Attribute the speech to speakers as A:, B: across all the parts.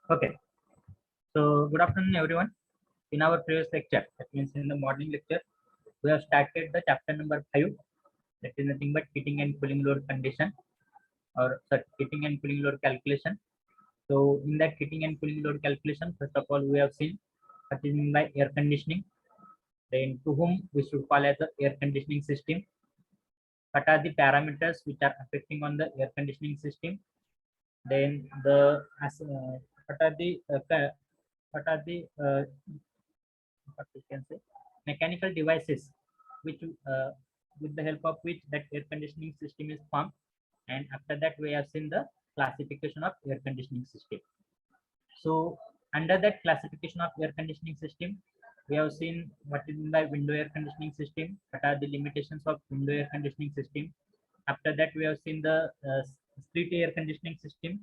A: Okay, so good afternoon, everyone. In our previous lecture, that means in the morning lecture, we have started the chapter number 5, that is nothing but heating and cooling load condition, or sorry, heating and cooling load calculation. So, in that heating and cooling load calculation, first of all, we have seen what is meant by air conditioning, then to whom we should call as the air conditioning system, what are the parameters which are affecting on the air conditioning system, then what are the what are the what we can say mechanical devices which with the help of which that air conditioning system is formed, and after that we have seen the classification of air conditioning system. So under that classification of air conditioning system, we have seen what is by window air conditioning system, what are the limitations of window air conditioning system. After that we have seen the split air conditioning system,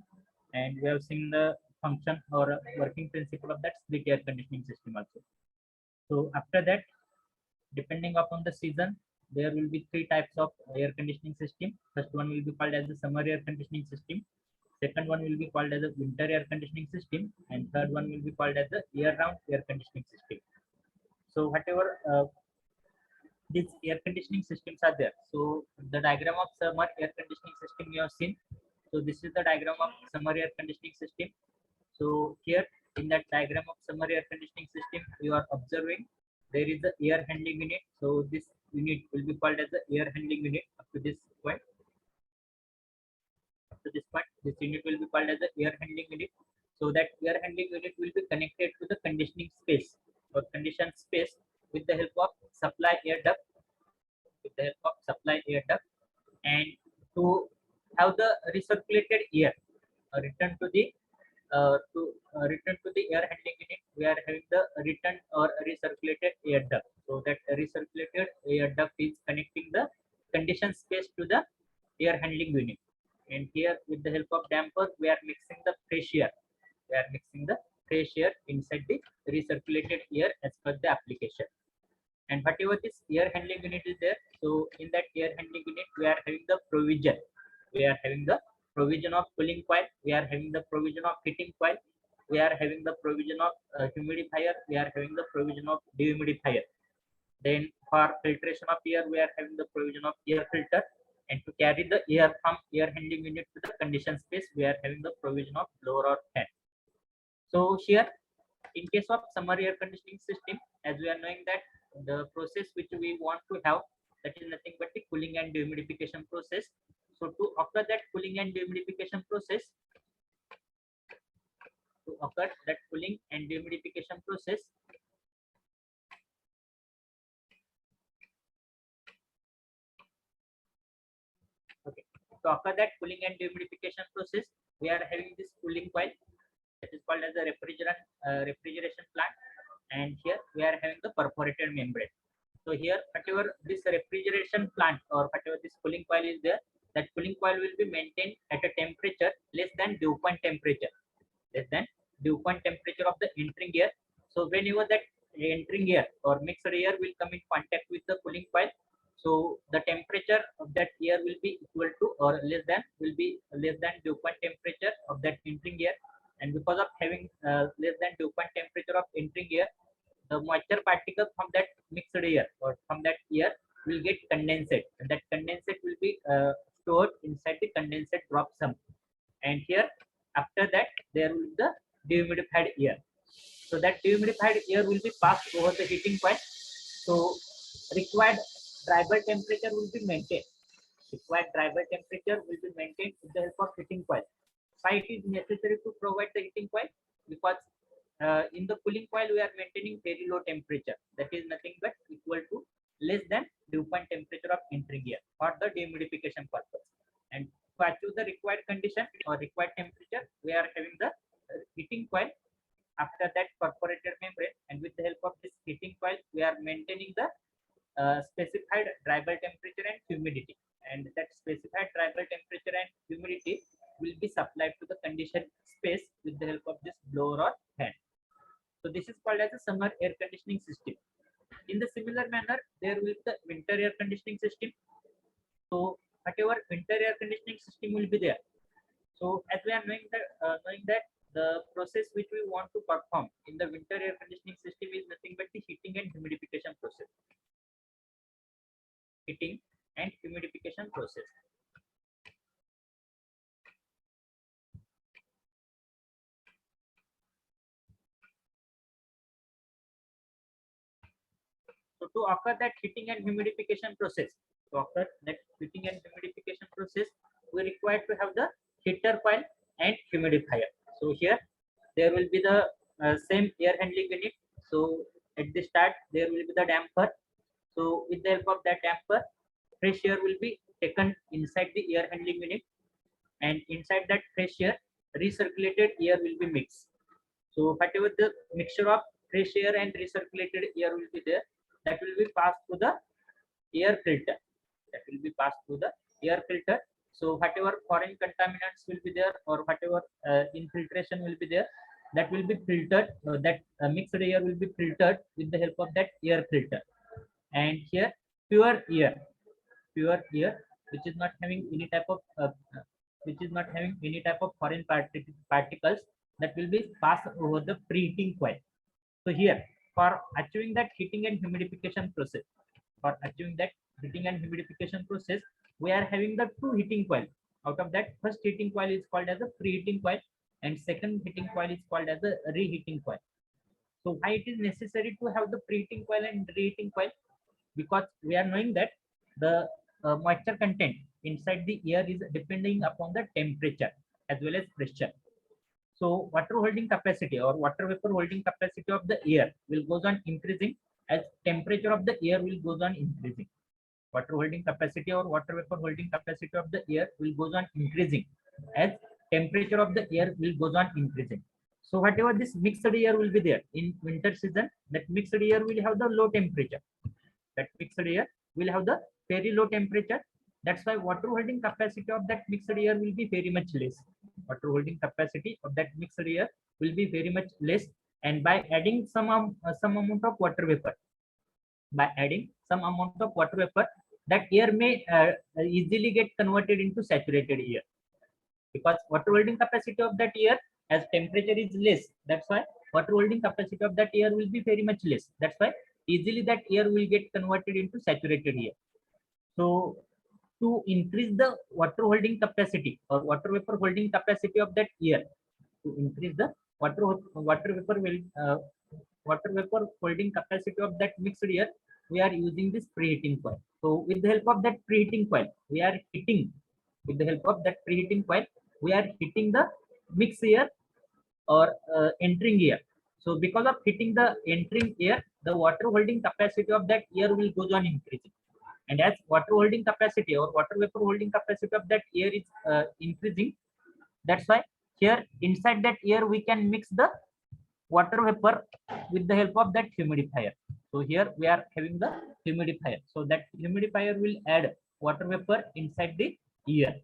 A: and we have seen the function or working principle of that split air conditioning system also. So after that, depending upon the season, there will be three types of air conditioning system. First one will be called as the summer air conditioning system. Second one will be called as the winter air conditioning system, and third one will be called as the year-round air conditioning system. So whatever these air conditioning systems are there. So the diagram of summer air conditioning system you have seen. So this is the diagram of summer air conditioning system. So here in that diagram of summer air conditioning system, you are observing there is the air handling unit. So this unit will be called as the air handling unit up to this point. Up to this point, this unit will be called as the air handling unit. So that air handling unit will be connected to the conditioning space or condition space with the help of supply air duct, and to have the recirculated air return to the return to the air handling unit, we are having the return or recirculated air duct. So that recirculated air duct is connecting the condition space to the air handling unit. And here, with the help of damper, we are mixing the fresh air. We are mixing the fresh air inside the recirculated air as per the application. And whatever this air handling unit is there, so in that air handling unit, we are having the provision. We are having the provision of cooling coil. We are having the provision of heating coil. We are having the provision of humidifier. We are having the provision of dehumidifier. Then for filtration of air, we are having the provision of air filter. And to carry the air from air handling unit to the condition space, we are having the provision of blower or fan. So here, in case of summer air conditioning system, as we are knowing that the process which we want to have, that is nothing but the cooling and dehumidification process. So to occur that cooling and dehumidification process, okay, to occur that cooling and dehumidification process, we are having this cooling coil that is called as the refrigeration plant, and here we are having the perforated membrane. So here, whatever this refrigeration plant or whatever this cooling coil is there, that cooling coil will be maintained at a temperature less than dew point temperature, of the entering air. So whenever that entering air or mixed air will come in contact with the cooling coil, so the temperature of that air will be equal to or less than dew point temperature of that entering air. And because of having less than dew point temperature of entering air, the moisture particles from that mixed air or from that air will get condensate, and that condensate will be stored inside the condensate drop sump. And here, after that, there will be the dehumidified air. So that dehumidified air will be passed over the heating coil. So required dry bulb temperature will be maintained. With the help of heating coil. Why it is necessary to provide the heating coil? Because in the cooling coil we are maintaining very low temperature, that is nothing but equal to less than dew point temperature of entering air for the dehumidification purpose. And to achieve the required condition or required temperature, we are having the heating coil, after that perforated membrane, and with the help of this heating coil we are maintaining the specified dry bulb temperature and humidity, and that specified dry bulb temperature and humidity will be supplied to the condition space with the help of this blower or fan. So this is called as a summer air conditioning system. In the similar manner, there will be the winter air conditioning system. So whatever winter air conditioning system will be there. So as we are knowing that the process which we want to perform in the winter air conditioning system is nothing but the heating and humidification process. Heating and humidification process. So to occur that heating and humidification process, we require to have the heater coil and humidifier. So here there will be the same air handling unit. So at the start there will be the damper. So with the help of that damper, fresh air will be taken inside the air handling unit, and inside that fresh air, recirculated air will be mixed. So whatever the mixture of fresh air and recirculated air will be there, that will be passed through the air filter. So whatever foreign contaminants will be there, or whatever infiltration will be there, that will be filtered. That mixed air will be filtered with the help of that air filter. And here pure air, which is not having any type of foreign particles, that will be passed over the preheating coil. So here, for achieving that heating and humidification process, we are having the two heating coil. Out of that, first heating coil is called as a preheating coil, and second heating coil is called as a reheating coil. So why it is necessary to have the preheating coil and reheating coil? Because we are knowing that the moisture content inside the air is depending upon the temperature as well as pressure. So water holding capacity or water vapor holding capacity of the air will goes on increasing as temperature of the air will goes on increasing. Water holding capacity or water vapor holding capacity of the air will goes on increasing as temperature of the air will goes on increasing. So whatever this mixed air will be there in winter season, that mixed air will have the low temperature. That mixed air will have the very low temperature. That's why water holding capacity of that mixed air will be very much less. Water holding capacity of that mixed air will be very much less. And by adding some amount of water vapor, that air may easily get converted into saturated air, because water holding capacity of that air, as temperature is less, that's why water holding capacity of that air will be very much less. That's why easily that air will get converted into saturated air. So to increase the water holding capacity or water vapor holding capacity of that air, to increase the water vapor holding capacity of that mixed air, we are using this preheating coil. So with the help of that preheating coil, we are heating. With the help of that preheating coil, we are heating the mixed air or entering air. So because of heating the entering air, the water holding capacity of that air will goes on increasing. And as water holding capacity or water vapor holding capacity of that air is increasing, that's why here inside that air we can mix the water vapor with the help of that humidifier. So here we are having the humidifier. So that humidifier will add water vapor inside the air.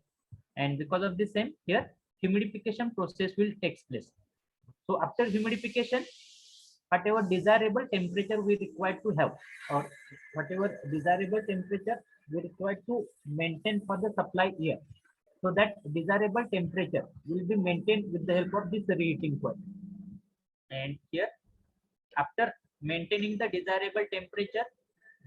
A: And because of the same, here humidification process will take place. So after humidification, whatever desirable temperature we require to have, or whatever desirable temperature we require to maintain for the supply air, so that desirable temperature will be maintained with the help of this reheating coil. And here, after maintaining the desirable temperature,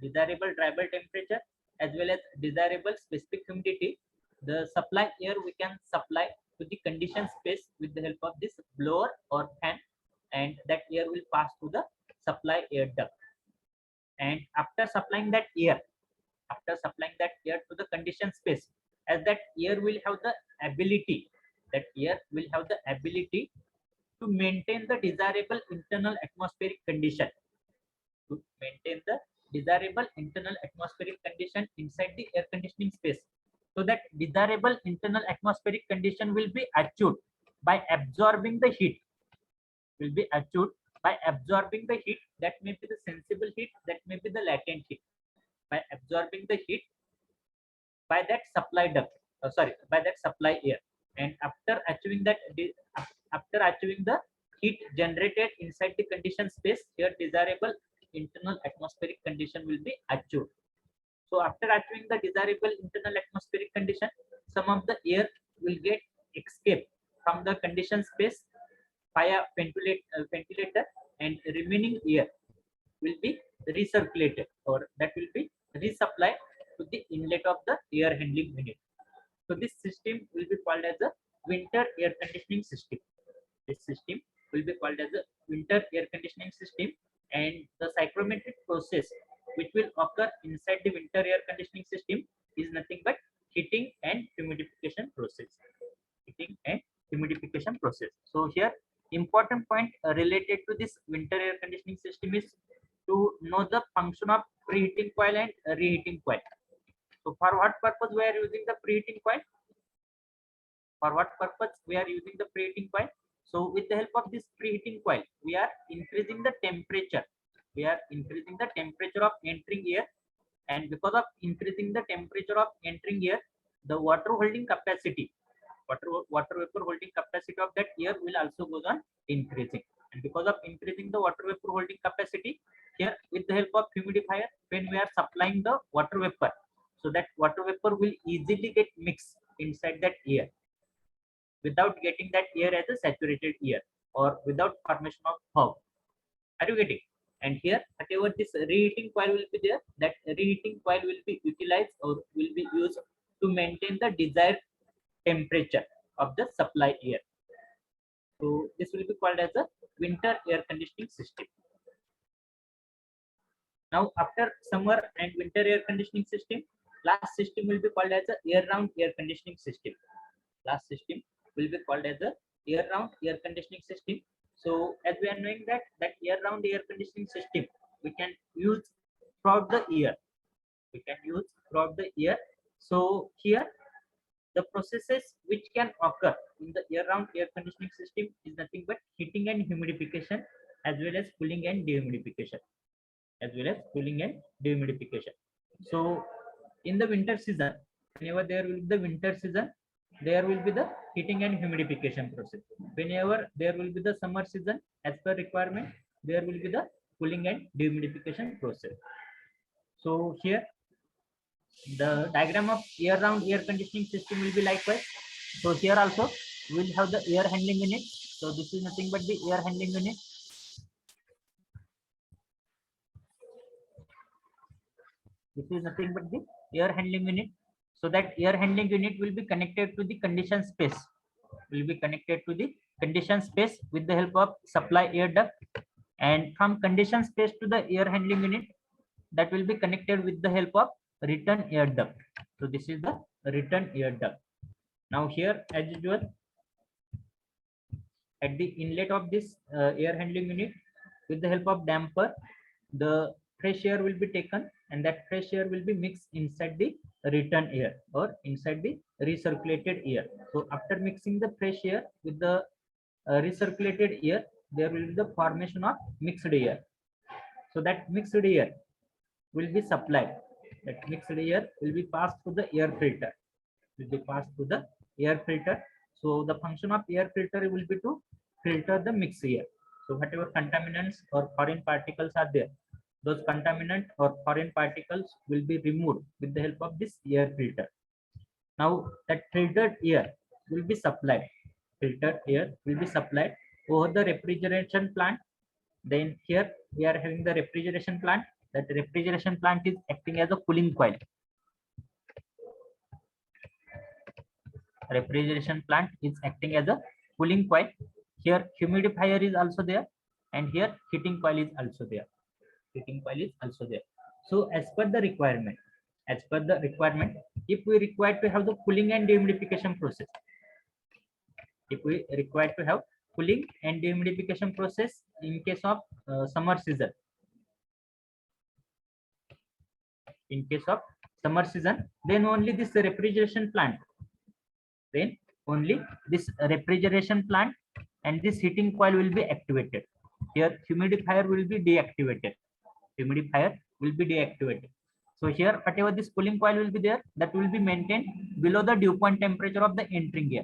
A: desirable dryable temperature, as well as desirable specific humidity, the supply air we can supply to the conditioned space with the help of this blower or fan, and that air will pass through the supply air duct. And after supplying that air to the conditioned space, as that air will have the ability, to maintain the desirable internal atmospheric condition, inside the air conditioning space. So that desirable internal atmospheric condition will be achieved by absorbing the heat, that may be the sensible heat, that may be the latent heat, by absorbing the heat by that supply duct, by that supply air. And after achieving the heat generated inside the conditioned space, here desirable internal atmospheric condition will be achieved. So after achieving the desirable internal atmospheric condition, some of the air will get escape from the conditioned space via ventilator, and remaining air will be recirculated, or that will be resupplied to the inlet of the air handling unit. So this system will be called as a winter air conditioning system. This system will be called as a winter air conditioning system, and the psychrometric process which will occur inside the winter air conditioning system is nothing but heating and humidification process. Heating and humidification process. So here important point related to this winter air conditioning system is to know the function of preheating coil and reheating coil. So for what purpose we are using the preheating coil? For what purpose we are using the preheating coil? So with the help of this preheating coil, we are increasing the temperature. We are increasing the temperature of entering air, and because of increasing the temperature of entering air, the water holding capacity, water vapor holding capacity of that air will also goes on increasing. And because of increasing the water vapor holding capacity, here with the help of humidifier, when we are supplying the water vapor, so that water vapor will easily get mixed inside that air without getting that air as a saturated air, or without formation of fog. Are you getting? And here, whatever this reheating coil will be there, that reheating coil will be utilized or will be used to maintain the desired temperature of the supply air. So this will be called as a winter air conditioning system. Now after summer and winter air conditioning system, last system will be called as a year-round air conditioning system. Last system will be called as a year-round air conditioning system. So as we are knowing that year-round air conditioning system we can use throughout the year. We can use throughout the year. So here the processes which can occur in the year-round air conditioning system is nothing but heating and humidification, as well as cooling and dehumidification, as well as cooling and dehumidification. So in the winter season, whenever there will be the winter season, there will be the heating and humidification process. Whenever there will be the summer season, as per requirement, there will be the cooling and dehumidification process. So here the diagram of year-round air conditioning system will be likewise. So here also we will have the air handling unit. So this is nothing but the air handling unit. This is nothing but the air handling unit. So that air handling unit will be connected to the condition space. Will be connected to the condition space with the help of supply air duct, and from condition space to the air handling unit, that will be connected with the help of return air duct. So this is the return air duct. Now here, as usual, at the inlet of this air handling unit, with the help of damper, the fresh air will be taken, and that fresh air will be mixed inside the return air or inside the recirculated air. So after mixing the fresh air with the recirculated air, there will be the formation of mixed air. So that mixed air will be supplied. That mixed air will be passed through the air filter. Will be passed through the air filter. So the function of air filter will be to filter the mixed air. So whatever contaminants or foreign particles are there, those contaminant or foreign particles will be removed with the help of this air filter. Now that filtered air will be supplied. Filtered air will be supplied over the refrigeration plant. Then here we are having the refrigeration plant. That refrigeration plant is acting as a cooling coil. Refrigeration plant is acting as a cooling coil. Here humidifier is also there, and here heating coil is also there. Heating coil is also there. So as per the requirement, if we require to have the cooling and dehumidification process, if we require to have cooling and dehumidification process in case of summer season, in case of summer season, then only this refrigeration plant, then only this refrigeration plant and this heating coil will be activated. Here humidifier will be deactivated. Humidifier will be deactivated. So here whatever this cooling coil will be there, that will be maintained below the dew point temperature of the entering air.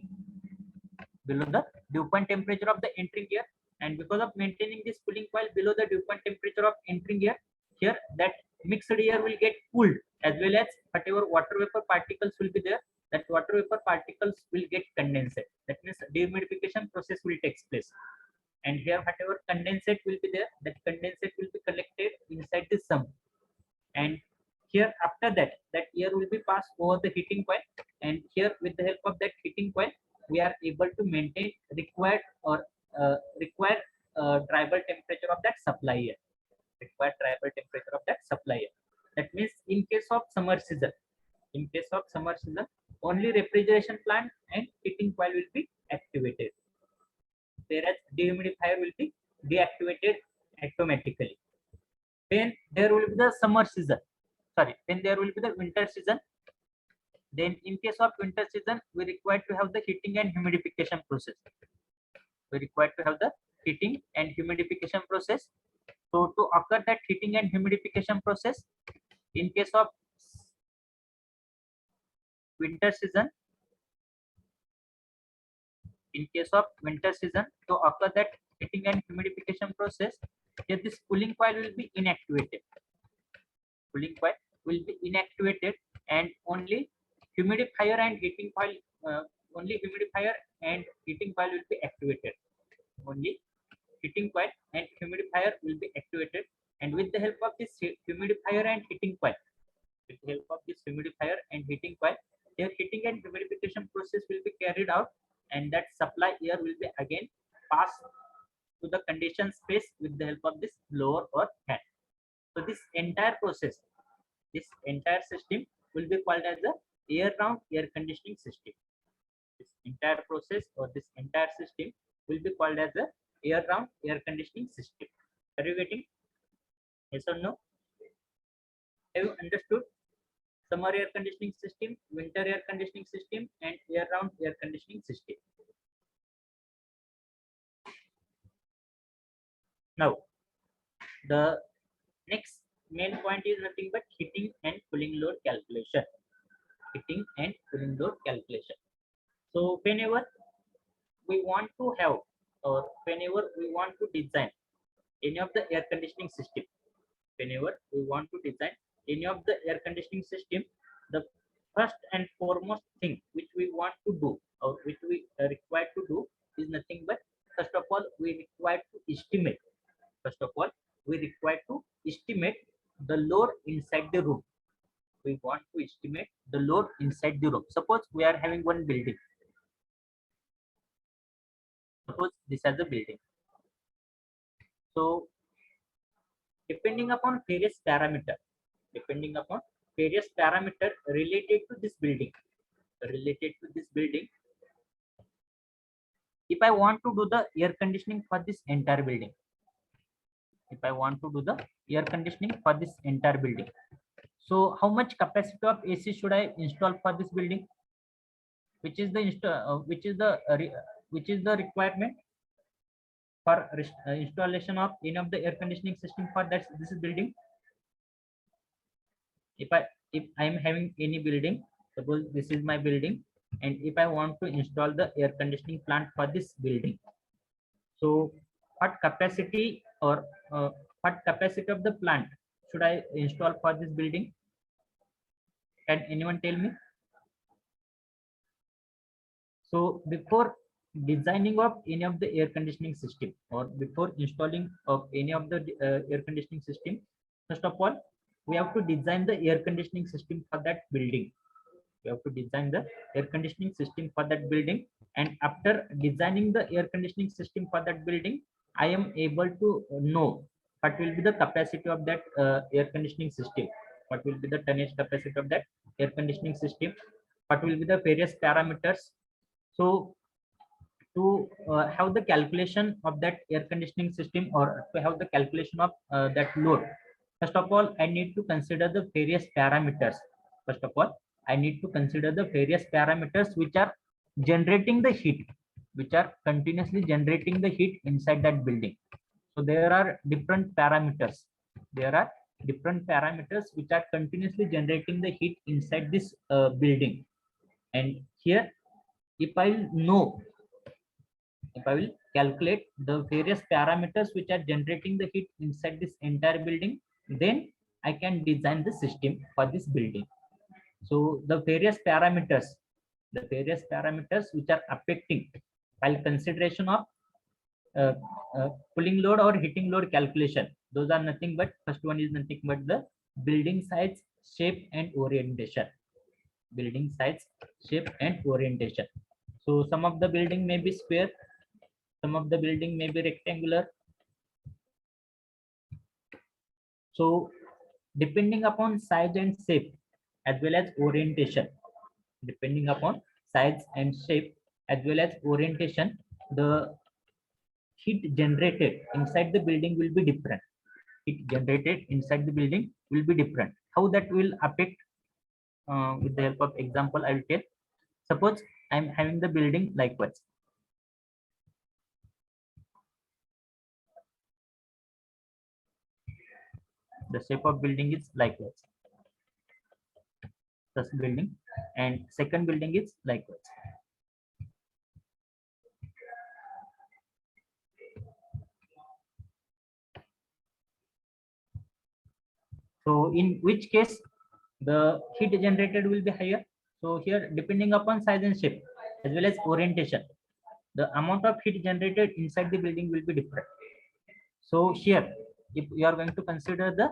A: Below the dew point temperature of the entering air, and because of maintaining this cooling coil below the dew point temperature of entering air, here that mixed air will get cooled, as well as whatever water vapor particles will be there, that water vapor particles will get condensed. That means dehumidification process will take place. and here whatever condensate will be there, that condensate will be collected inside the sump, and here after that air will be passed over the heating coil, and here with the help of that heating coil we are able to maintain required or required drivable temperature of that supply air, required drivable temperature of that supply air. That means in case of summer season, in case of summer season, only refrigeration plant and heating coil will be activated, whereas dehumidifier will be deactivated automatically. When there will be the summer season, sorry, when there will be the winter season, then in case of winter season, we require to have the heating and humidification process. We require to have the heating and humidification process. So to occur that heating and humidification process, in case of winter season, in case of winter season, to occur that heating and humidification process, here this cooling coil will be inactivated. Cooling coil will be inactivated, and only humidifier and heating coil, only humidifier and heating coil will be activated. Only heating coil and humidifier will be activated, and with the help of this humidifier and heating coil, with the help of this humidifier and heating coil, their heating and humidification process will be carried out, and that supply air will be again passed to the conditioned space with the help of this blower or fan. So this entire process, this entire system will be called as the year-round air conditioning system. This entire process or this entire system will be called as the year-round air conditioning system. Are you getting? Yes or no? Have you understood? Summer air conditioning system, winter air conditioning system, and year-round air conditioning system. Now, the next main point is nothing but heating and cooling load calculation. Heating and cooling load calculation. So whenever we want to have, or whenever we want to design any of the air conditioning system, whenever we want to design any of the air conditioning system, the first and foremost thing which we want to do, or which we require to do, is nothing but, first of all, we require to estimate. First of all, we require to estimate the load inside the room. We want to estimate the load inside the room. Suppose we are having one building. Suppose this is the building. So depending upon various parameter related to this building, if I want to do the air conditioning for this entire building, so how much capacity of AC should I install for this building? Which is the requirement for installation of any of the air conditioning system for this building? If I am having any building, suppose this is my building, and if I want to install the air conditioning plant for this building, so what capacity or what capacity of the plant should I install for this building? Can anyone tell me? So before designing of any of the air conditioning system, or before installing of any of the air conditioning system, first of all, we have to design the air conditioning system for that building. We have to design the air conditioning system for that building, and after designing the air conditioning system for that building, I am able to know what will be the capacity of that air conditioning system, what will be the tonnage capacity of that air conditioning system, what will be the various parameters. So to have the calculation of that air conditioning system, or to have the calculation of that load, first of all, I need to consider the various parameters. First of all, I need to consider the various parameters which are generating the heat, which are continuously generating the heat inside that building. So there are different parameters. There are different parameters which are continuously generating the heat inside this building. And here, if I will calculate the various parameters which are generating the heat inside this entire building, then I can design the system for this building. So the various parameters which are affecting, while consideration of uh, pulling load or heating load calculation. Those are nothing but, first one is nothing but the building size, shape and orientation. Building size, shape and orientation. So some of the building may be square, some of the building may be rectangular. So depending upon size and shape as well as orientation, depending upon size and shape as well as orientation, the heat generated inside the building will be different. Heat generated inside the building will be different. How that will affect, with the help of example I will tell. Suppose I am having the building likewise. The shape of building is likewise. First building and second building is likewise. So in which case the heat generated will be higher. So here depending upon size and shape as well as orientation, the amount of heat generated inside the building will be different. So here, if you are going to consider the,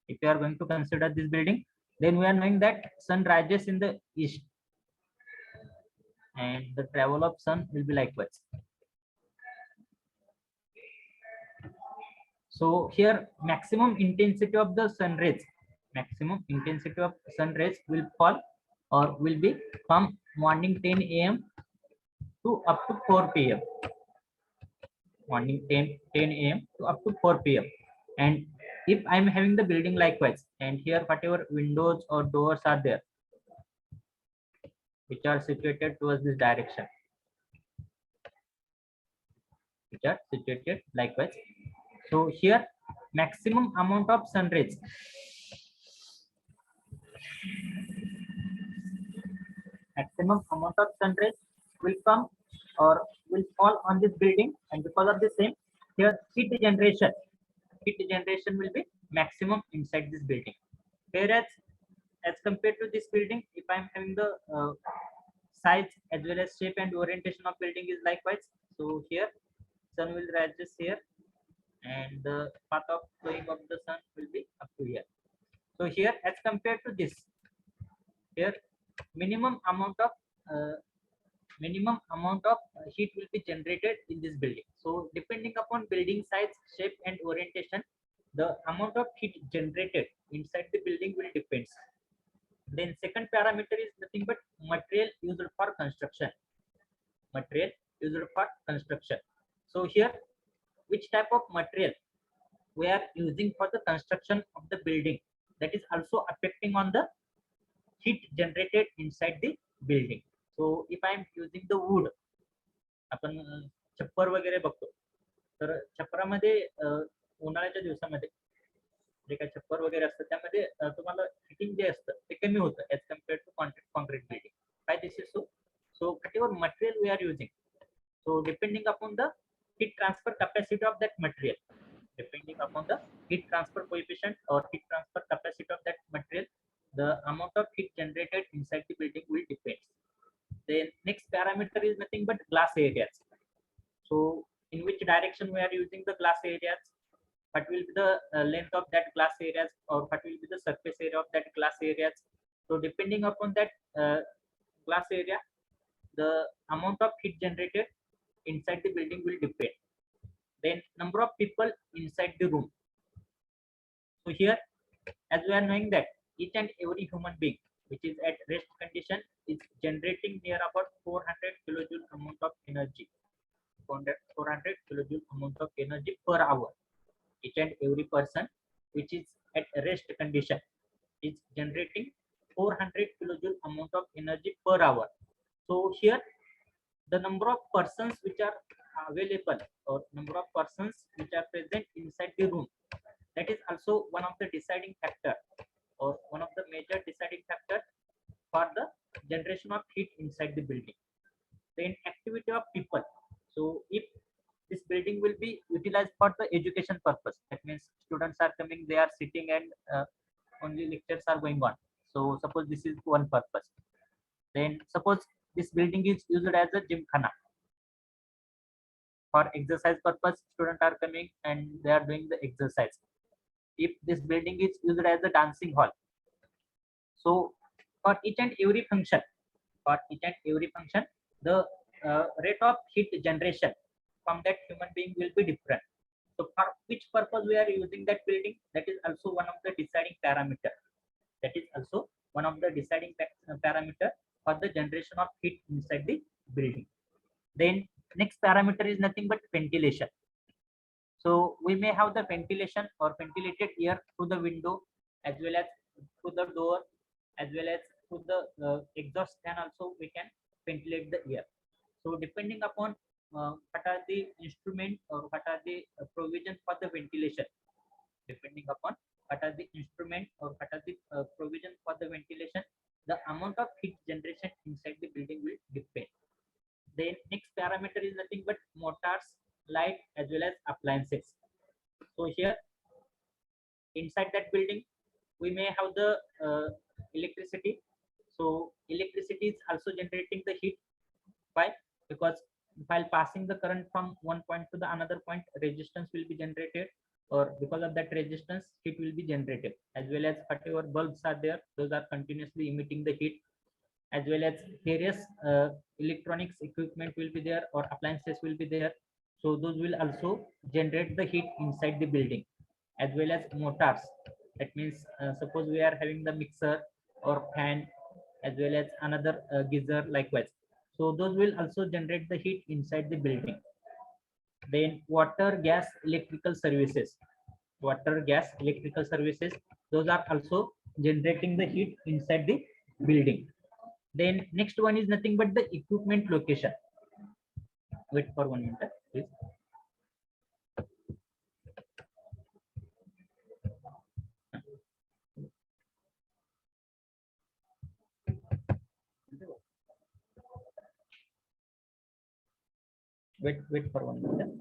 A: if you are going to consider this building, then we are knowing that sun rises in the east and the travel of sun will be likewise. So here maximum intensity of the sun rays, maximum intensity of sun rays will fall or will be from morning 10 a.m. to up to 4 p.m. Morning 10 a.m. to up to 4 p.m. And if I'm having the building likewise, and here whatever windows or doors are there, which are situated towards this direction, which are situated likewise. So here maximum amount of sun rays, maximum amount of sun rays will come or will fall on this building, and because of the same, here heat generation will be maximum inside this building. Whereas as compared to this building, if I'm having the size as well as shape and orientation of building is likewise. So here sun will rise here and the path of going of the sun will be up to here. So here as compared to this, here minimum amount of uh, heat will be generated in this building. So depending upon building size, shape and orientation, the amount of heat generated inside the building will depends. Then second parameter is nothing but material used for construction. Material used for construction. So here, which type of material we are using for the construction of the building, that is also affecting on the heat generated inside the building. So if I am using the wood, आपण छप्पर वगैरे बघतो, तर छपरामध्ये उन्हाळ्याच्या दिवसामध्ये जे काही छप्पर वगैरे असतं त्यामध्ये तुम्हाला हिटिंग जे असतं ते कमी होतं as compared to concrete building. Why this is so? So whatever material we are using, so depending upon the heat transfer capacity of that material, depending upon the heat transfer coefficient or heat transfer capacity of that material, the amount of heat generated inside the building will depend. Then next parameter is nothing but glass areas. So in which direction we are using the glass areas, what will be the length of that glass areas, or what will be the surface area of that glass areas. So depending upon that glass area, the amount of heat generated inside the building will depend. Then number of people inside the room. So here, as we are knowing that each and every human being which is at rest condition is generating near about 400 kilojoule amount of energy. 400 kilojoule amount of energy per hour. Each and every person which is at rest condition is generating 400 kilojoule amount of energy per hour. So here the number of persons which are available or number of persons which are present inside the room, that is also one of the deciding factor or one of the major deciding factor for the generation of heat inside the building. Then activity of people. So if this building will be utilized for the education purpose, that means students are coming, they are sitting and only lectures are going on. So suppose this is one purpose. Then suppose this building is used as a gymkhana. For exercise purpose, students are coming and they are doing the exercise. If this building is used as a dancing hall, so for each and every function, the rate of heat generation from that human being will be different. So for which purpose we are using that building, that is also one of the deciding parameter. That is also one of the deciding parameter for the generation of heat inside the building. Then next parameter is nothing but ventilation. So we may have the ventilation or ventilated air through the window, as well as through the door, as well as through the exhaust fan also we can ventilate the air. So depending upon what are the instrument or what are the provision for the ventilation, depending upon what are the instrument or what are the provision for the ventilation, the amount of heat generation inside the building will depend. The next parameter is nothing but motors, light, as well as appliances. So here inside that building we may have the electricity. So electricity is also generating the heat. Why? Because while passing the current from one point to the another point, resistance will be generated, or because of that resistance heat will be generated, as well as whatever bulbs are there, those are continuously emitting the heat, as well as various electronics equipment will be there or appliances will be there. So those will also generate the heat inside the building, as well as motors. That means suppose we are having the mixer or fan, as well as another geyser likewise. So those will also generate the heat inside the building. Then water, gas, electrical services. Water, gas, electrical services, those are also generating the heat inside the building. Then next one is nothing but the equipment location. Wait for 1 minute, please. Wait for 1 minute.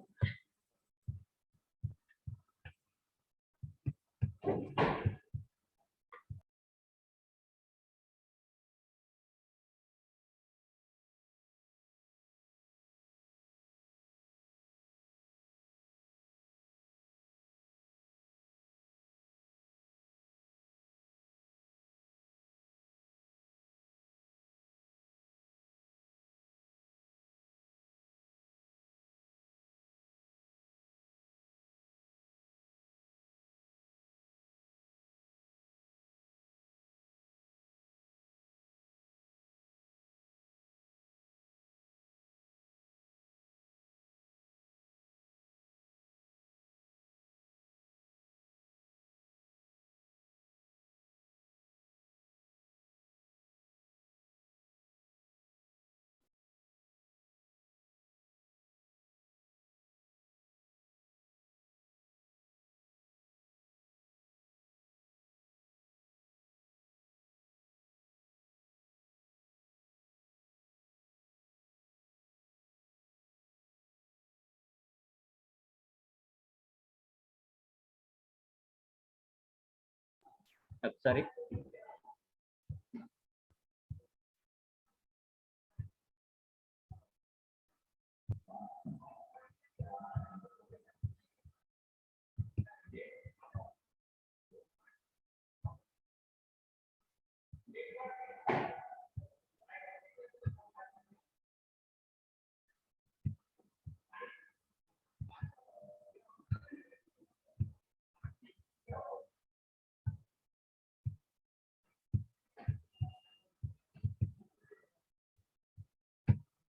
A: Sorry.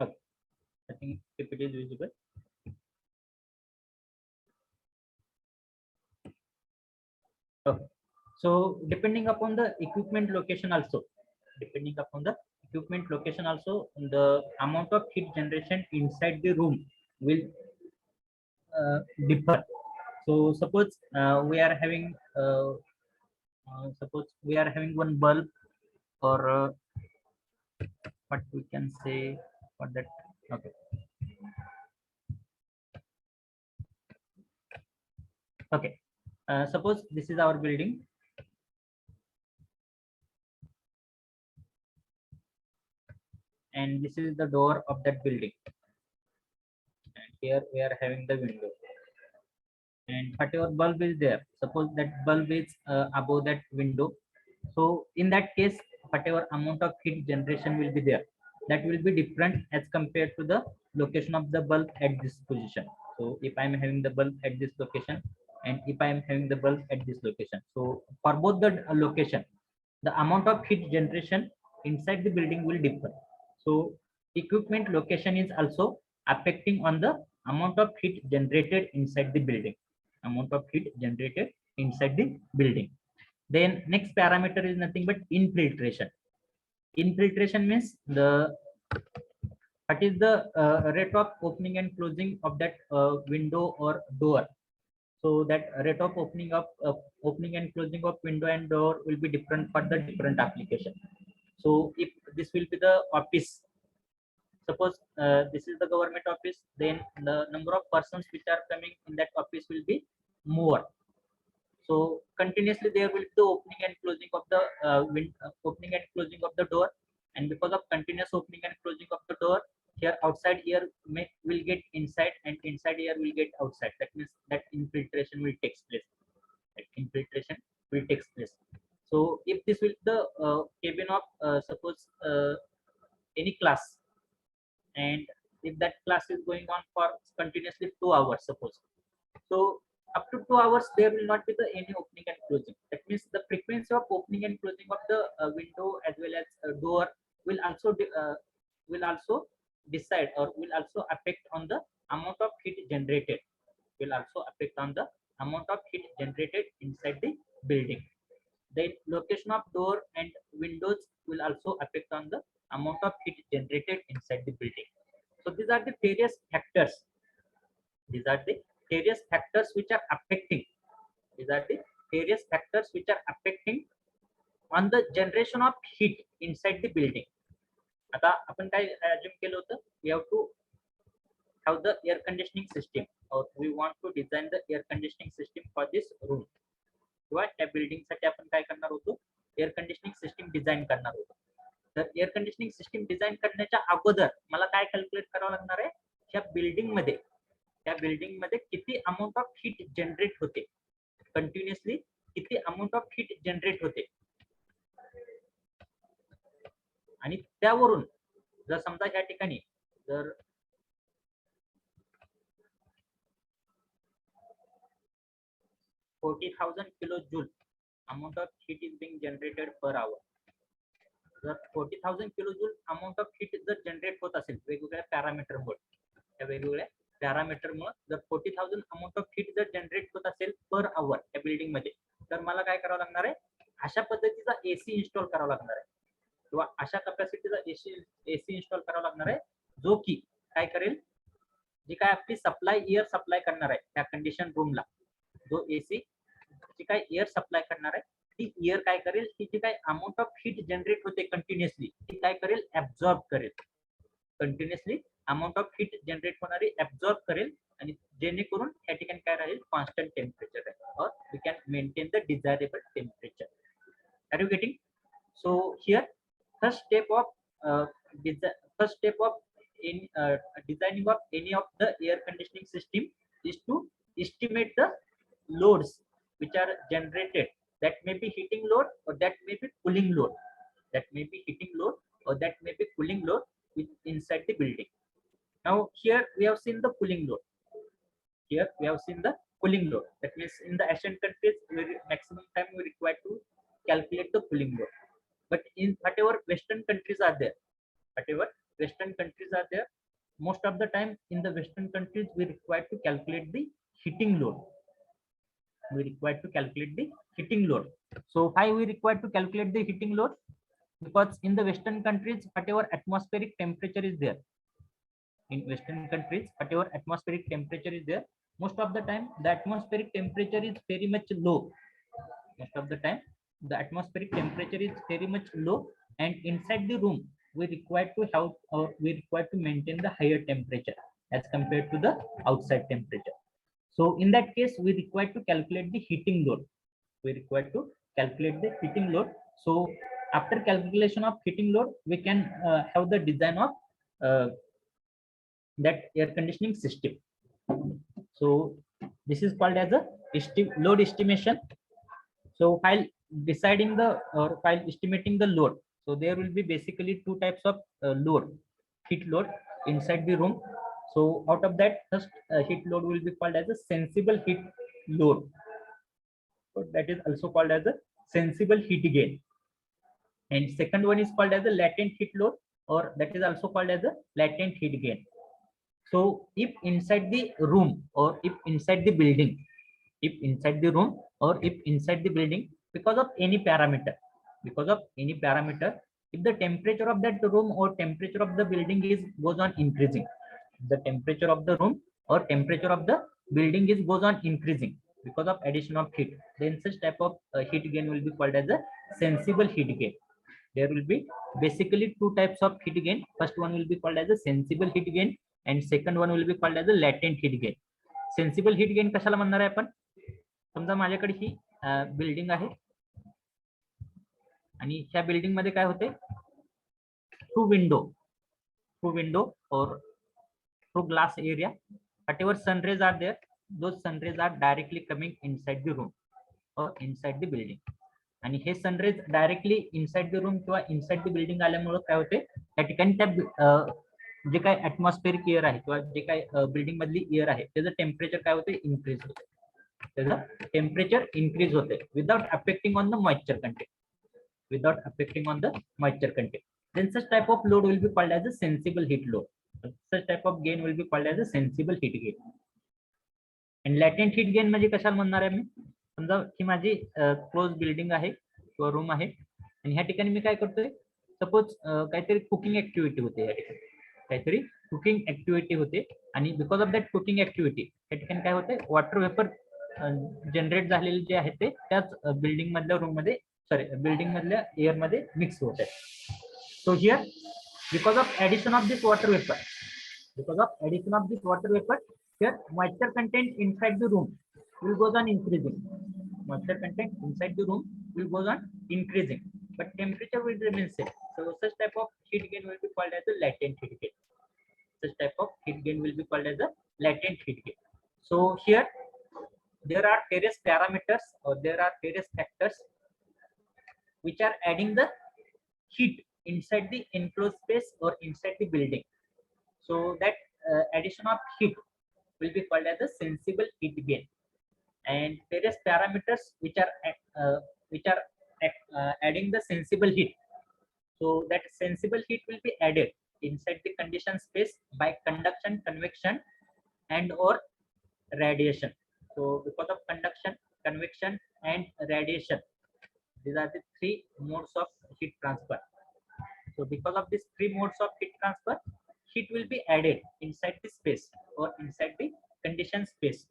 A: Okay. I think if it is visible. Okay. So depending upon the equipment location also, the amount of heat generation inside the room will differ. So suppose we are having one bulb, or what we can say for that. Okay. Okay. Suppose this is our building. and this is the door of that building, and here we are having the window, and whatever bulb is there, suppose that bulb is above that window, so in that case whatever amount of heat generation will be there, that will be different as compared to the location of the bulb at this position. So if I am having the bulb at this location, and if I am having the bulb at this location, so for both the location, the amount of heat generation inside the building will differ. So equipment location is also affecting on the amount of heat generated inside the building, amount of heat generated inside the building. Then next parameter is nothing but infiltration. Infiltration means the what is the rate of opening and closing of that window or door. So that rate of opening and closing of window and door will be different for the different application. So if this will be the office, suppose this is the government office, then the number of persons which are coming in that office will be more. So continuously there will be the opening and closing of the opening and closing of the door, and because of continuous opening and closing of the door, here outside air will get inside, and inside air will get outside. That means that infiltration will take place. That infiltration will take place. So if this will the cabin of suppose any class, and if that class is going on for continuously 2 hours, suppose, so up to 2 hours there will not be the any opening and closing. That means the frequency of opening and closing of the window as well as door will also decide, or will also affect on the amount of heat generated, will also affect on the amount of heat generated inside the building. The location of door and windows will also affect on the amount of heat generated inside the building. So these are the various factors. These are the various factors which are affecting. These are the various factors which are affecting on the generation of heat inside the building. आता आपण काय assume केलं होतं, we have to have the air conditioning system, or we want to design the air conditioning system for this room. किंवा त्या building साठी आपण काय करणार होतो, एअर कंडिशनिंग सिस्टीम डिझाइन करणार होतो. तर एअर कंडिशनिंग सिस्टीम डिझाइन करण्याच्या अगोदर मला काय कॅल्क्युलेट करावं लागणार आहे, त्या बिल्डिंग मध्ये किती अमाऊंट ऑफ हीट जनरेट होते, कंटिन्युअसली किती अमाऊंट ऑफ हीट जनरेट होते, आणि त्यावरून जर समजा या ठिकाणी जर 40,000 kilojoule amount of heat is being generated per hour. जर 40,000 kilojoule amount of heat जर जनरेट होत असेल वेगवेगळ्या पॅरामीटरमुळे, त्या वेगवेगळ्या पॅरामीटरमुळे जर 40,000 amount of heat जर जनरेट होत असेल पर आवर त्या बिल्डिंग मध्ये, तर मला काय करावं लागणार आहे, अशा पद्धतीचा एसी इन्स्टॉल करावा लागणार आहे, किंवा अशा कॅपॅसिटीचा एसी इन्स्टॉल करावा लागणार आहे, जो की काय करेल, जी काय आपली सप्लाय एअर सप्लाय करणार आहे त्या कंडिशन रूमला, जो एसी जी काय एअर सप्लाय करणार आहे, ती एअर काय करेल, ती जी काय अमाऊंट ऑफ हीट जनरेट होते कंटिन्युअसली, ती काय करेल, ऍब्झॉर्ब करेल. Continuously amount of heat generate होणारी ऍब्झॉर्ब करेल, आणि जेणेकरून या ठिकाणी काय राहील, कॉन्स्टंट टेम्परेचर आहे, और we can maintain the desirable temperature. Are you getting? So here first step of in designing of any of the air conditioning system is to estimate the loads which are generated, that may be heating load or that may be cooling load, that may be heating load or that may be cooling load inside the building. Now here we have seen the cooling load, here we have seen the cooling load. That means in the Asian countries maximum time we require to calculate the cooling load, but in whatever western countries are there, most of the time in the western countries we require to calculate the heating load. So why we require to calculate the heating load? Because in the western countries whatever atmospheric temperature is there, most of the time the atmospheric temperature is very much low. And inside the room we require to maintain the higher temperature as compared to the outside temperature. So in that case we require to calculate the heating load. So after calculation of heating load, we can have the design of that air conditioning system. So this is called as a load estimation. So while deciding the or while estimating the load, so there will be basically two types of load: heat load inside the room. So out of that, first heat load will be called as a sensible heat load. So that is also called as a sensible heat gain. And second one is called as a latent heat load, or that is also called as a latent heat gain. So if inside the room or if inside the building, if inside the building, because of any parameter, if the temperature of that room or temperature of the building is goes on increasing, the temperature of the room or temperature of the building is goes on increasing because of addition of heat, then such type of heat gain will be called as a sensible heat gain. There will be basically two types of heat gain. First one will be called as a sensible heat gain, and second one will be called as a latent heat gain. Sensible heat gain कशाला म्हणणार आहे आपण? समजा माझ्याकडे ही building आहे आणि ह्या building मध्ये काय होते, थ्रू विंडो और through glass area, whatever sun rays are there, those sun rays are directly coming inside the room or inside the building. आणि हे sunrays directly inside the room किंवा इनसाइड द बिल्डिंग आल्यामुळे काय होते, त्या ठिकाणी त्या जे काय ऍटमॉस्फेरिक एअर आहे किंवा जे काय बिल्डिंग मधली एअर आहे त्याचं टेम्परेचर काय होते, इन्क्रीज होते. त्याचं टेम्परेचर इन्क्रीज होते without affecting on the moisture content. Then such type of load will be called as a sensible heat load. Such type of gain will be called as a sensible heat gain. And latent heat gain म्हणजे कशाला म्हणणार आहे मी, समजा ही माझी close building आहे किंवा room आहे आणि ह्या ठिकाणी मी काय करतोय, सपोज काहीतरी कुकिंग ऍक्टिव्हिटी होते, या ठिकाणी काहीतरी कुकिंग ऍक्टिव्हिटी होते आणि because of that cooking activity या ठिकाणी काय होते, वॉटर वेपर जनरेट झालेले जे आहे ते त्याच बिल्डिंग मधल्या रूम मध्ये बिल्डिंग मधल्या एअर मध्ये मिक्स होत आहे. So here because of addition of this water vapour, here moisture content inside the room will goes on increasing. But temperature will remain same. So such type of heat gain will be called as a latent heat gain. So here there are various parameters or there are various factors which are adding the heat inside the enclosed space or inside the building. So that addition of heat will be called as a sensible heat gain, and various parameters which are adding the sensible heat. So that sensible heat will be added inside the conditioned space by conduction, convection, and or radiation. So because of conduction, convection, and radiation, these are the three modes of heat transfer. So because of these three modes of heat transfer, heat will be added inside the space or inside the conditioned space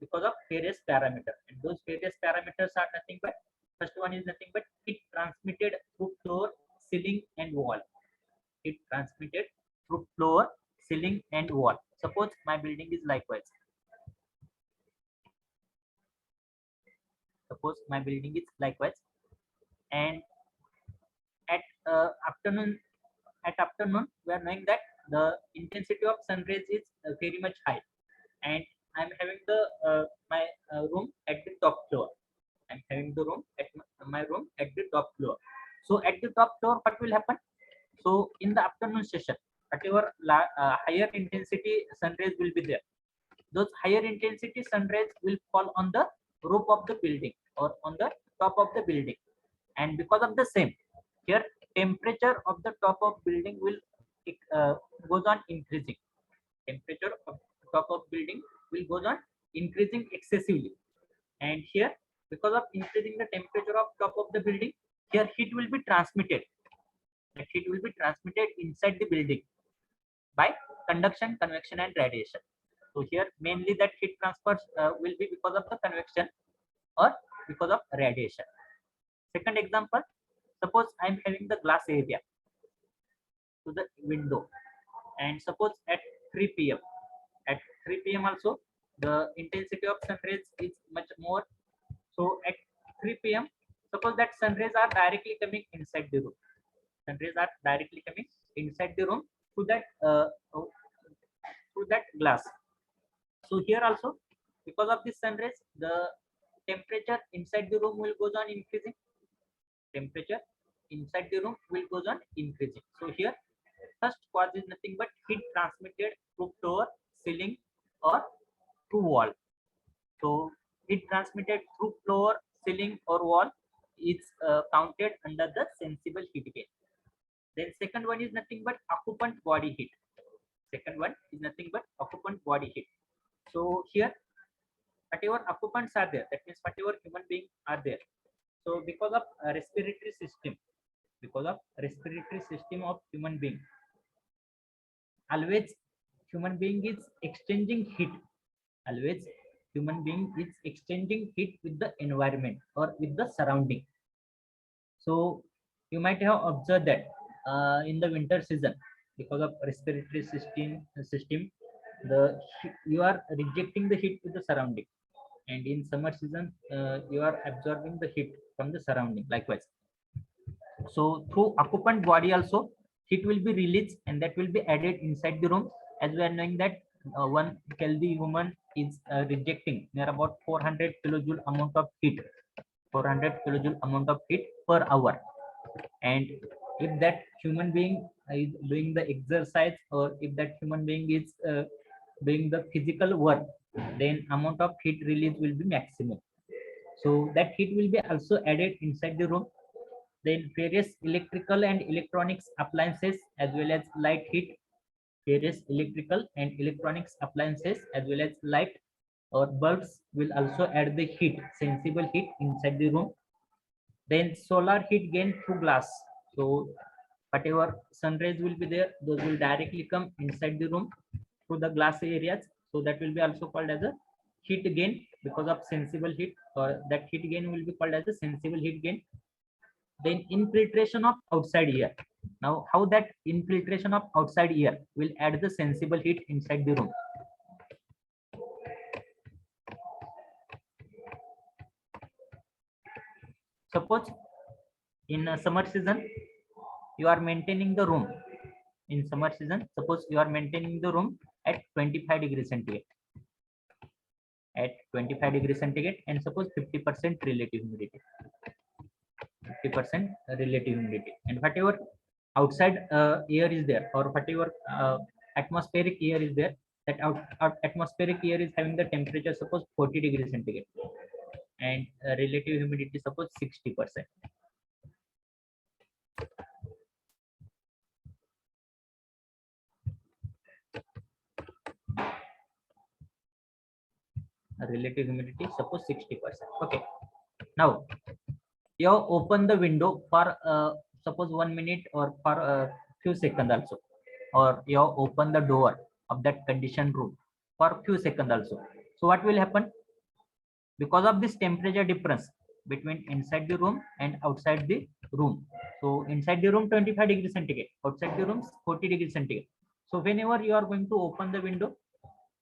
A: because of various parameters. And those various parameters are nothing but, first one is nothing but heat transmitted through floor, ceiling, and wall. Heat transmitted through floor, ceiling, and wall. Suppose my building is likewise. And at afternoon, we are knowing that the intensity of sun rays is very much high, and I'm having the my room at the top floor. So at the top floor, what will happen? So in the afternoon session, whatever higher intensity sun rays will be there, those higher intensity sun rays will fall on the roof of the building or on the top of the building, and because of the same, here temperature of the top of building will goes on increasing. Temperature of top of building will goes on increasing excessively, and here because of increasing the temperature of top of the building, here heat will be transmitted. That heat will be transmitted inside the building by conduction, convection, and radiation. So here mainly that heat transfers will be because of the convection or because of radiation. Second example, suppose I am having the glass area to the window, and suppose at 3 p.m. also the intensity of sun rays is much more. So at 3 p.m. Suppose that sun rays are directly coming inside the room. Sun rays are directly coming inside the room through that glass. So here also, because of this sun rays, the temperature inside the room will goes on increasing. Temperature inside the room will goes on increasing. So here, first cause is nothing but heat transmitted through floor, ceiling, or through wall. So heat transmitted through floor, ceiling, or wall is counted under the sensible heat gain. Then second one is nothing but occupant body heat. Second one is nothing but occupant body heat. So here, whatever occupants are there, that means whatever human beings are there. So because of respiratory system of human being, always human being is exchanging heat. Always human being is exchanging heat with the environment or with the surrounding. So you might have observed that in the winter season, because of respiratory system, the you are rejecting the heat with the surrounding, and in summer season you are absorbing the heat from the surrounding likewise. So through occupant body also, heat will be released and that will be added inside the room, as we are knowing that one healthy human is rejecting near about 400 kilojoule amount of heat, 400 kilojoule amount of heat per hour. And if that human being is doing the exercise, or if that human being is doing the physical work, then amount of heat release will be maximum. So that heat will be also added inside the room. Then various electrical and electronics appliances as well as light heat, various electrical and electronics appliances as well as light or bulbs will also add the heat, sensible heat inside the room. Then solar heat gain through glass. So whatever sun rays will be there, those will directly come inside the room through the glass areas. So that will be also called as a heat gain because of sensible heat, or that heat gain will be called as a sensible heat gain. Then infiltration of outside air. Now how that infiltration of outside air will add the sensible heat inside the room? Suppose in a summer season you are maintaining the room. In summer season, suppose you are maintaining the room at 25 degrees centigrade, at 25 degrees centigrade, and suppose 50% relative humidity, 50% relative humidity, and whatever outside air is there, or whatever atmospheric air is there, that atmospheric air is having the temperature suppose 40 degrees centigrade, and relative humidity suppose 60%. Relative humidity suppose 60%. Okay, now you open the window for suppose 1 minute or for a few seconds also, or you open the door of that conditioned room for few seconds also. So what will happen? Because of this temperature difference between inside the room and outside the room, so inside the room 25 degrees centigrade, outside the room 40 degrees centigrade. So whenever you are going to open the window,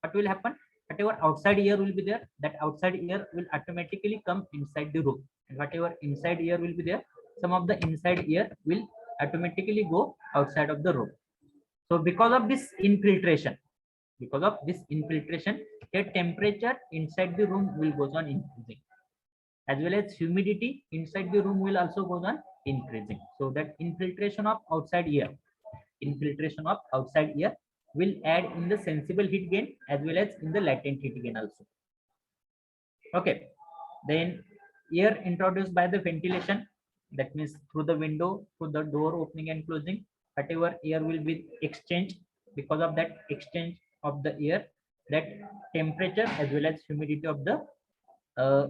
A: what will happen? Whatever outside air will be there, that outside air will automatically come inside the room, and whatever inside air will be there, some of the inside air will automatically go outside of the room. So because of this infiltration, the temperature inside the room will goes on increasing, as well as humidity inside the room will also goes on increasing. So that infiltration of outside air will add in the sensible heat gain as well as in the latent heat gain also. Okay, then air introduced by the ventilation, that means through the window, through the door opening and closing, whatever air will be exchanged. Because of that exchange of the air, that temperature as well as uh,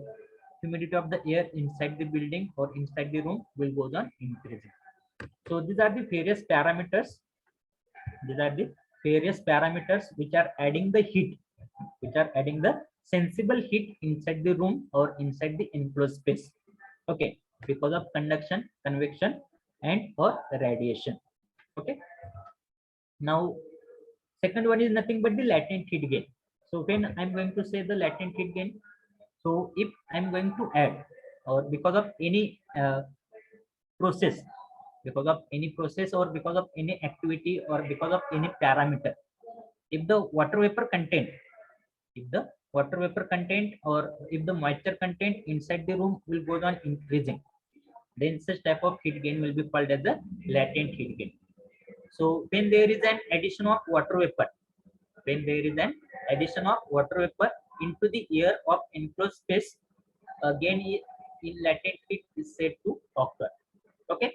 A: humidity of the air inside the building or inside the room will goes on increasing. So these are the various parameters. These are the various parameters which are adding the heat, which are adding the sensible heat inside the room or inside the enclosed space. Okay, because of conduction, convection, and or radiation. Okay. Now, second one is nothing but the latent heat gain. So when I'm going to say the latent heat gain, so if I'm going to add or because of any process, because of any process or because of any activity or because of any parameter, if the water vapor content, if the water vapor content or if the moisture content inside the room will go on increasing, then such type of heat gain will be called as the latent heat gain. So when there is an addition of water vapor, when there is an addition of water vapor into the air of enclosed space, again in latent heat is said to occur. Okay,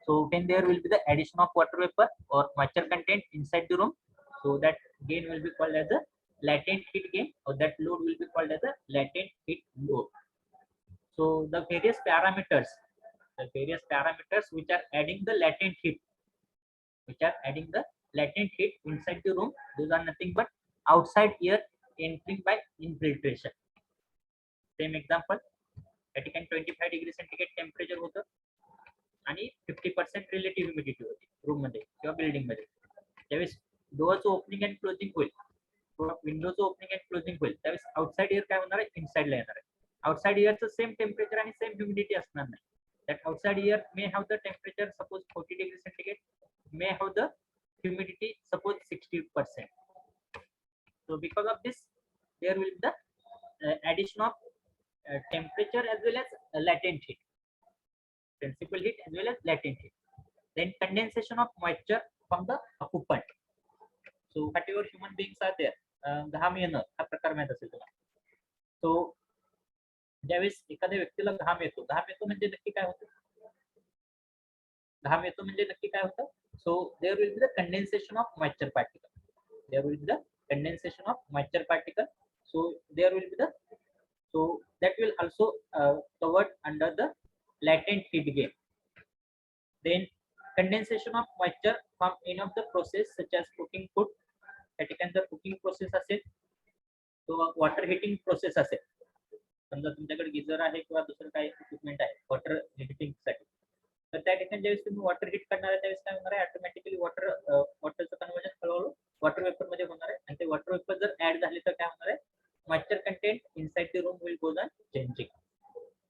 A: so when there will be the addition of water vapor or moisture content inside the room, so that gain will be called as a latent heat gain, or that load will be called as a latent heat load. So the various parameters which are adding the latent heat, which are adding the latent heat inside the room, those are nothing but outside air entering by infiltration. Same example, त्या ठिकाणी 25 degree centigrade temperature होतं आणि 50% relative humidity होती room मध्ये किंवा building मध्ये. त्यावेळेस डोअरचं opening and closing होईल किंवा विंडोचं ओपनिंग अँड क्लोजिंग होईल, त्यावेळेस आउटसाइड एअर काय होणार आहे, इनसाइडला येणार आहे. आउटसाइड एअरचं सेम टेम्परेचर आणि सेम ह्युमिडिटी असणार नाही. That outside air may have the temperature suppose 40 degree centigrade, may have the humidity suppose 60%. So because of this there will be the addition of temperature as well as latent heat, sensible heat as well as latent heat. Then condensation of moisture from the occupant. So whatever human beings are there, घाम येणं हा प्रकार माहित असेल तुला. So ज्यावेळेस एखाद्या व्यक्तीला घाम येतो म्हणजे नक्की काय होतं, घाम येतो म्हणजे नक्की काय होतं. So there will be the condensation of moisture particle. There will be the condensation of moisture particle. So there will be the, so that will also covered under the latent heat gain. Then condensation of moisture from any of the process such as cooking food. त्या ठिकाणी जर cooking process असेल किंवा water hitting process असेल, समजा तुमच्याकडे geyser आहे किंवा दुसरं काही इक्विपमेंट आहे वॉटर हिटिंग साठी, तर त्या ठिकाणी ज्यावेळेस तुम्ही वॉटर हिट करणार आहे त्यावेळेस काय होणार आहे, ऑटोमॅटिकली वॉटरचं कन्वर्जन हळूहळू वॉटर वेपर मध्ये होणार आहे. आणि ते वॉटर वेपर जर ऍड झाले तर काय होणार आहे, moisture content inside the room will goes on changing.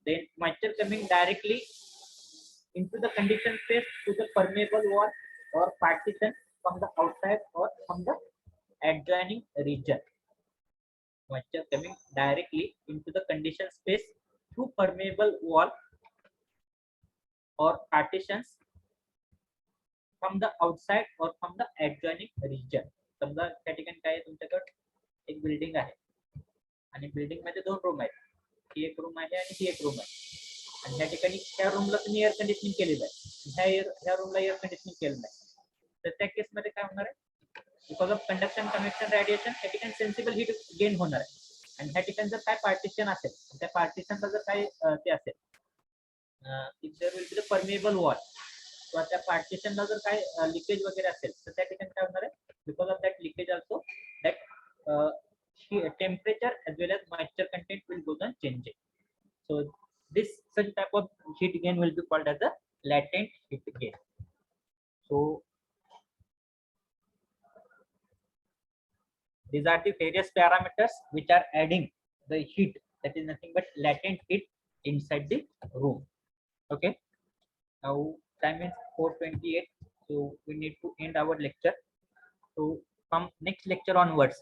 A: Then moisture coming directly into the conditioned space to the permeable wall or partition from the outside or from the adjoining region. Moisture coming directly into the conditioned space through permeable wall or partitions from the outside or from the adjoining region. समजा त्या ठिकाणी काय तुमच्याकडे एक building आहे आणि building मध्ये दोन रूम आहेत, ही एक रूम आहे आणि ही एक रूम आहे. आणि ह्या ठिकाणी त्या रूमला तुम्ही एअर कंडिशनिंग केलेलं आहे, ह्या रूमला एअर कंडिशनिंग केलं नाही, तर त्या केस मध्ये काय होणार आहे, because of conduction convection radiation त्या ठिकाणी सेन्सिबल हीट गेन होणार आहे. आणि ह्या ठिकाणी जर काय पार्टिशन असेल, त्या पार्टिशनला जर काय ते असेल, if there will be the permeable wall किंवा त्या पार्टिशनला जर काय लिकेज वगैरे असेल, तर त्या ठिकाणी काय होणार आहे, because of that leakage also that temperature as well as moisture content will go on changing. So this such type of heat gain will be called as a latent heat gain. So these are the various parameters which are adding the heat, that is nothing but latent heat inside the room. Okay, now time is 4:28, so we need to end our lecture. So from next lecture onwards,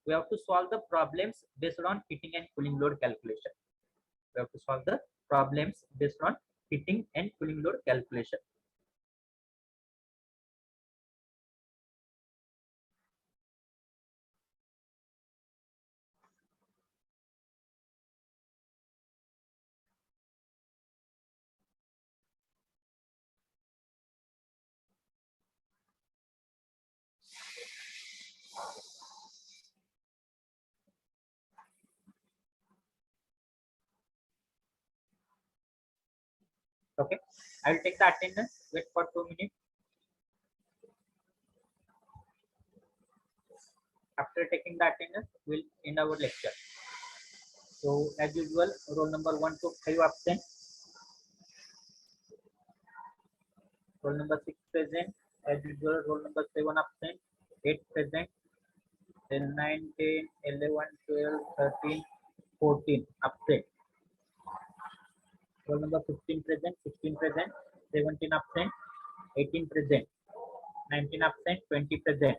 A: we have to solve the problems based on heating and cooling load calculation. We have to solve the problems based on heating and cooling load calculation. Okay, I will take the attendance. Wait for 2 minutes. After taking the attendance, we'll end our lecture. So as usual, roll number 1 to 5 absent, roll number 6 present, as usual. Roll number 7 absent, 8 present, then 9, 10, 11, 12, 13, 14 absent. Roll number 15 present, 16 present, 17 absent, 18 present, 19 absent, 20 present.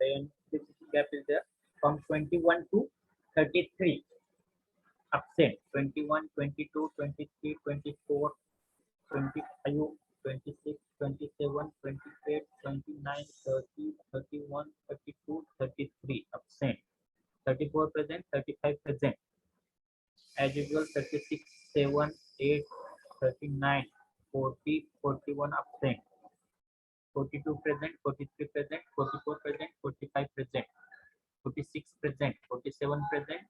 A: Then this gap is there from 21 to 33 absent, 21, 22, 23, 24, 25, 26, 27, 28, 29, 30, 31, 32, 33 absent, 34 present, 35 present. As usual, 36, 7, 8, 39, 40, 41 absent, 42 present, 43 present, 44 present, 45 present, 46 present, 47 present,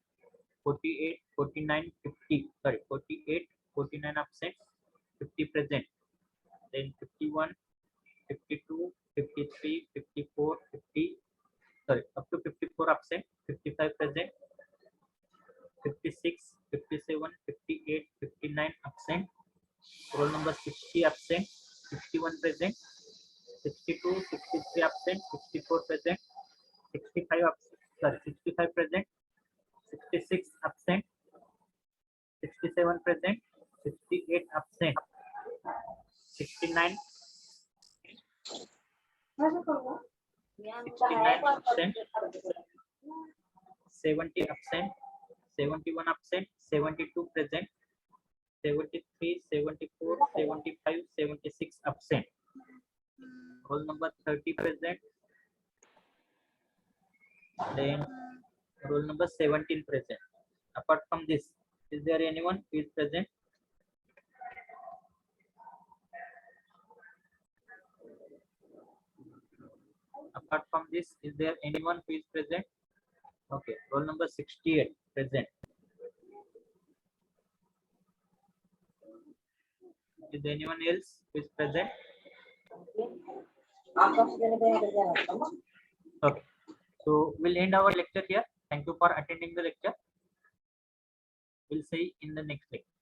A: 48, 49, 50, sorry, 48, 49 absent, 50 present, then 51, 52, 53, 54, 50, sorry, up to 54 absent, 55 present, 56, 57, 58, 59 absent, roll number 60 absent, 61 present, 62, 63 absent, 64 present, 65 absent, sorry, 65 present, 66 absent, 67 present, 68 absent, 69, 69 absent, 70 absent, 71 absent, 72 present, 73, 74, 75, 76 absent. Roll number 30 present, then roll number 17 present. Apart from this, is there anyone who is present? Apart from this, is there anyone who is present? Okay, roll number 68 present. Is there anyone else who is present? Okay, so we'll end our lecture here. Thank you for attending the lecture. We'll see in the next lecture.